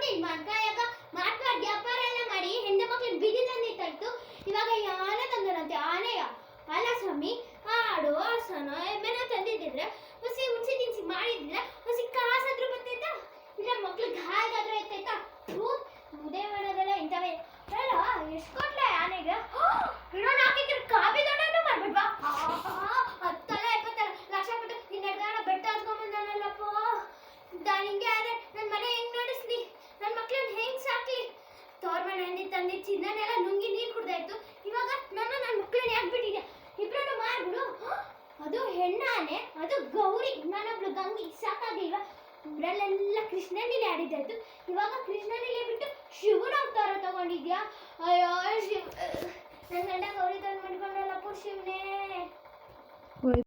ನಿನ್ ಮಗ ಯಾಕ ಮಾತಾಡ್ ವ್ಯಾಪಾರ ಎಲ್ಲ ಮಾಡಿ ಹೆಣ್ಣು ಮಕ್ಳು ಬೀದಿ ತಂದಿತ್ತಾಯ್ತು. ಇವಾಗ ಯಾನೆ ತಂದರಂತೆ ಆನೆಯ ಅಲ್ಲ ಸ್ವಾಮಿ, ಆಡು ಹಸನ ಎಮ್ಮೆನ ತಂದಿದ್ದಿದ್ರೆ ಹುಸಿ ಹುಣಸಿ ತಿನ್ಸಿ ಮಾಡಿದ್ರೆ ಹುಸಿ ಕಾಸಾದ್ರೂ ಬರ್ತೈತಾ, ಇಲ್ಲ ಮಕ್ಳಿಗೆ ಹಾಗಾದ್ರೂ ಎತ್ತೈತಾ? ಮುದೇ ಮಾಡೋದೆಲ್ಲ ಇಂಥವೇ ಅಲ್ಲ. ಎಷ್ಟು ಕೊಟ್ಲೆ ಆನೆಗೆ? ಇಡೋ ನಾಲ್ಕಿದ್ರೆ ಕಾಪಿ ದೊಡ್ಡನು ಮಾಡ್ಬಿಡ್ವಾ? 10 ಲಕ್ಷ ಕೊಟ್ಟು ಇನ್ನೆರಡು ಬೆಟ್ಟ ಹತ್ಕೊಂಡ್ಬಂದಾನಲ್ಲಪ್ಪ. ಹಿಂಗೆ ಆದ್ರೆ ನನ್ನ ಮನೆ ಹೆಂಗ್ ನಡೆಸ್ಲಿ, ನನ್ನ ಮಕ್ಳನ್ನ ಹೆಂಗ್ ಸಾಕ್ಲಿ? ತೋರ್ ಮನೆ ತಂದಿ ಚಿನ್ನನೆಲ್ಲ ನುಂಗಿ ನೀರು ಕುಡ್ದಾಯ್ತು, ಇವಾಗ ನನ್ನ ಮಕ್ಳನ್ನ ಯಾಕೆ ಬಿಟ್ಟಿದ್ಯಾ? ಇಬ್ರನ್ನು ಮಾಡ್ಬಿಡು. ಅದು ಹೆಣ್ಣಾನೆ, ಅದು ಗೌರಿ, ನಾನೊಬ್ಳು ಗಂಗಿ, ಸಾಕಾಗಿಲ್ವಾ? ಇಬ್ರಲ್ಲೆಲ್ಲ ಕೃಷ್ಣನಿಲೆ ಆಡಿದ್ದಾಯ್ತು, ಇವಾಗ ಕೃಷ್ಣನಿಲೆ ಬಿಟ್ಟು ಶಿವನ ಅವತಾರ ತಗೊಂಡಿದ್ಯಾ? ಅಯ್ಯೋ ಶಿವ, ನನ್ನ ಗಂಡ ಗೌರಿ ತಂದು ಮಾಡ್ಕೊಂಡಲ್ಲಪ್ಪ ಶಿವನೇ.